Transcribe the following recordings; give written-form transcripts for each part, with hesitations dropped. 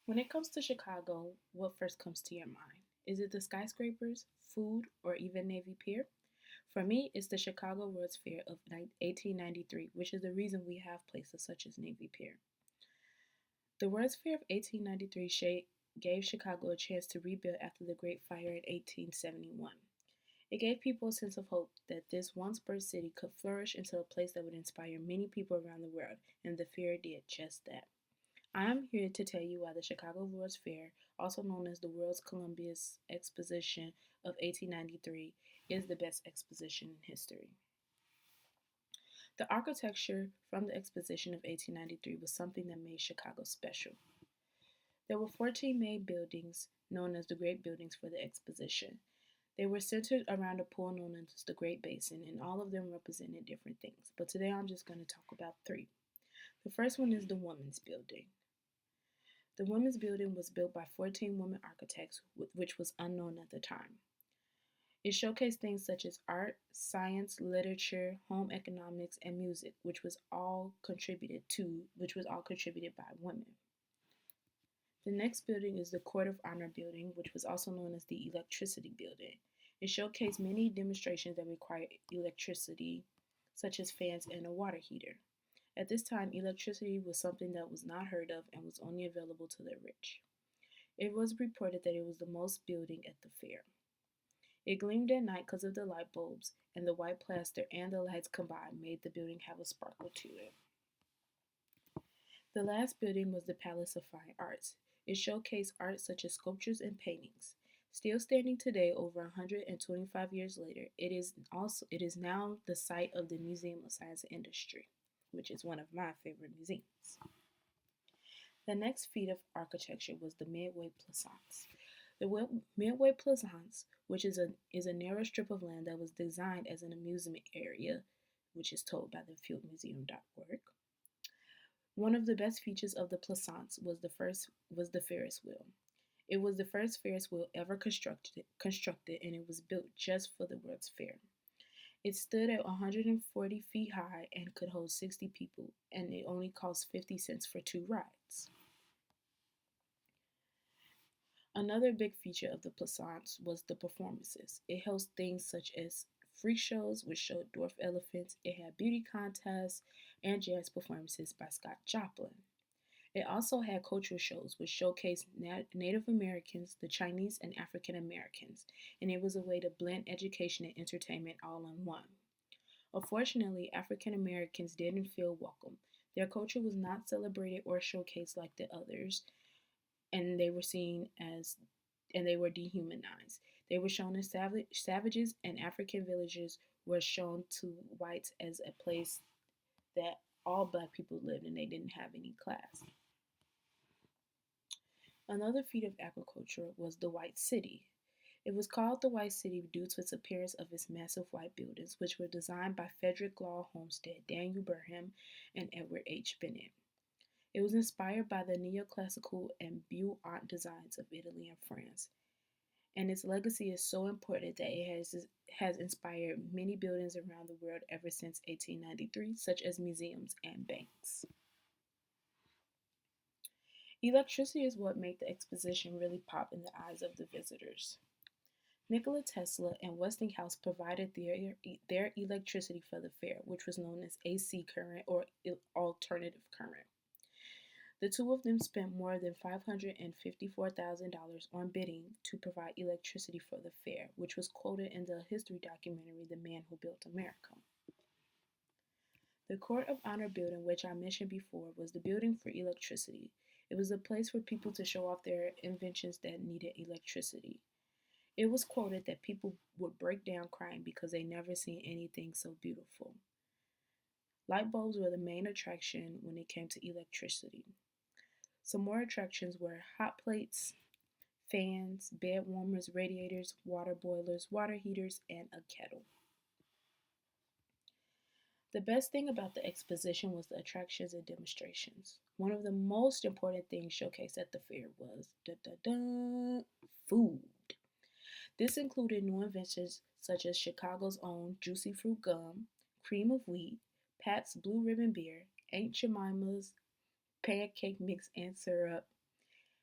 When it comes to Chicago, what first comes to your mind? Is it the skyscrapers, food, or even Navy Pier? For me, it's the Chicago World's Fair of 1893, which is the reason we have places such as Navy Pier. The World's Fair of 1893 gave Chicago a chance to rebuild after the Great Fire in 1871. It gave people a sense of hope that this once birthed city could flourish into a place that would inspire many people around the world, and the fair did just that. I am here to tell you why the Chicago World's Fair, also known as the World's Columbus Exposition of 1893, is the best exposition in history. The architecture from the exposition of 1893 was something that made Chicago special. There were 14 main buildings known as the Great Buildings for the exposition. They were centered around a pool known as the Great Basin, and all of them represented different things. But today I'm just going to talk about three. The first one is the Women's Building. The Women's Building was built by 14 women architects, which was unknown at the time. It showcased things such as art, science, literature, home economics, and music, which was all contributed by women. The next building is the Court of Honor Building, which was also known as the Electricity Building. It showcased many demonstrations that required electricity, such as fans and a water heater. At this time, electricity was something that was not heard of and was only available to the rich. It was reported that it was the most building at the fair. It gleamed at night because of the light bulbs, and the white plaster and the lights combined made the building have a sparkle to it. The last building was the Palace of Fine Arts. It showcased art such as sculptures and paintings. Still standing today over 125 years later, it is now the site of the Museum of Science and Industry, which is one of my favorite museums. The next feat of architecture was the Midway Plaisance. The Midway Plaisance, which is a narrow strip of land that was designed as an amusement area, which is told by the fieldmuseum.org. One of the best features of the Plaisance was the Ferris wheel. It was the first Ferris wheel ever constructed, and it was built just for the World's Fair. It stood at 140 feet high and could hold 60 people, and it only cost 50 cents for two rides. Another big feature of the Plaisance was the performances. It hosts things such as freak shows, which showed dwarf elephants. It had beauty contests and jazz performances by Scott Joplin. It also had cultural shows, which showcased Native Americans, the Chinese, and African Americans, and it was a way to blend education and entertainment all in one. Unfortunately, African Americans didn't feel welcome. Their culture was not celebrated or showcased like the others, and they were seen as and they were dehumanized. They were shown as savages, and African villages were shown to whites as a place that all black people lived and they didn't have any class. Another feat of agriculture was the White City. It was called the White City due to its appearance of its massive white buildings, which were designed by Frederick Law Homestead, Daniel Burnham, and Edward H. Bennett. It was inspired by the neoclassical and Beaux Arts designs of Italy and France, and its legacy is so important that has inspired many buildings around the world ever since 1893, such as museums and banks. Electricity is what made the exposition really pop in the eyes of the visitors. Nikola Tesla and Westinghouse provided their electricity for the fair, which was known as AC current or alternative current. The two of them spent more than $554,000 on bidding to provide electricity for the fair, which was quoted in the history documentary The Man Who Built America. The Court of Honor building, which I mentioned before, was the building for electricity. It was a place for people to show off their inventions that needed electricity. It was quoted that people would break down crying because they never seen anything so beautiful. Light bulbs were the main attraction when it came to electricity. Some more attractions were hot plates, fans, bed warmers, radiators, water boilers, water heaters, and a kettle. The best thing about the exposition was the attractions and demonstrations. One of the most important things showcased at the fair was food. This included new inventions such as Chicago's own Juicy Fruit Gum, Cream of Wheat, Pat's Blue Ribbon Beer, Aunt Jemima's Pancake Mix and Syrup,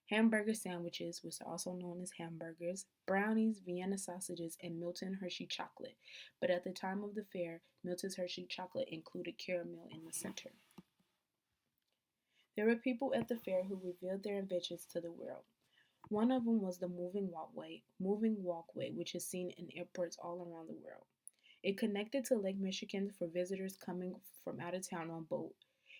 Hamburger sandwiches, which are also known as hamburgers, brownies, Vienna sausages, and Milton Hershey chocolate. But at the time of the fair, Milton's Hershey chocolate included caramel in the center. There were people at the fair who revealed their inventions to the world. One of them was the moving walkway, which is seen in airports all around the world. It connected to Lake Michigan for visitors coming from out of town on boat.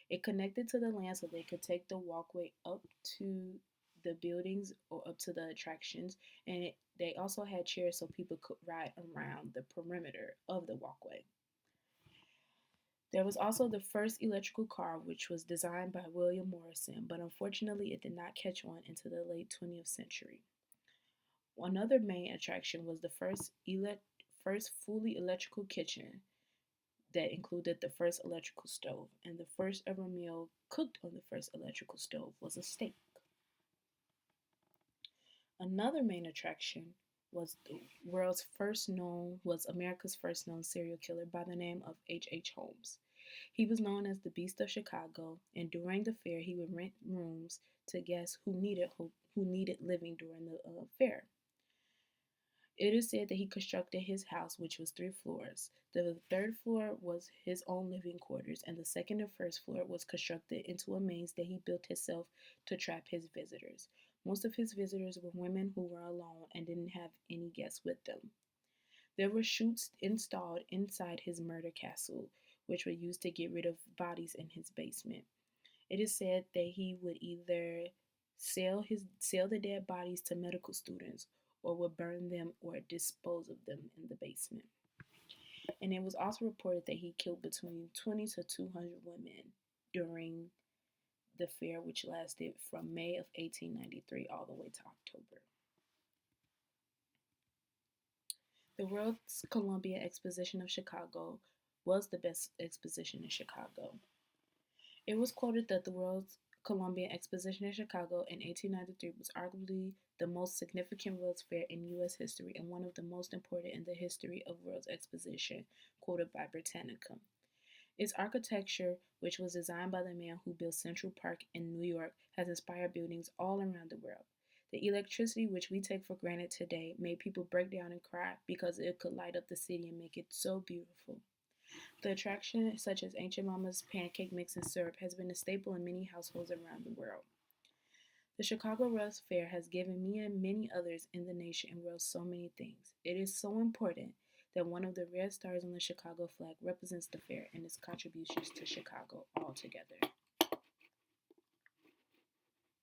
It connected to the land so they could take the walkway up to the buildings or up to the attractions, and they also had chairs so people could ride around the perimeter of the walkway. There was also the first electrical car, which was designed by William Morrison, but unfortunately it did not catch on until the late 20th century. Another main attraction was the first fully electrical kitchen that included the first electrical stove, and the first ever meal cooked on the first electrical stove was a steak. Another main attraction was America's first known serial killer by the name of H. H. Holmes. He was known as the Beast of Chicago, and during the fair he would rent rooms to guests who needed living during the fair. It is said that he constructed his house, which was 3 floors. The third floor was his own living quarters, and the second and first floor was constructed into a maze that he built himself to trap his visitors. Most of his visitors were women who were alone and didn't have any guests with them. There were chutes installed inside his murder castle, which were used to get rid of bodies in his basement. It is said that he would either sell the dead bodies to medical students or would burn them or dispose of them in the basement. And it was also reported that he killed between 20 to 200 women during the fair, which lasted from May of 1893 all the way to October. The World's Columbian Exposition of Chicago was the best exposition in Chicago. It was quoted that the World's Columbian Exposition in Chicago in 1893 was arguably the most significant World's Fair in U.S. history and one of the most important in the history of World's Exposition, quoted by Britannica. Its architecture, which was designed by the man who built Central Park in New York, has inspired buildings all around the world. The electricity, which we take for granted today, made people break down and cry because it could light up the city and make it so beautiful. The attraction, such as Ancient Mama's pancake mix and syrup, has been a staple in many households around the world. The Chicago World's Fair has given me and many others in the nation and world so many things. It is so important that one of the red stars on the Chicago flag represents the fair and its contributions to Chicago altogether.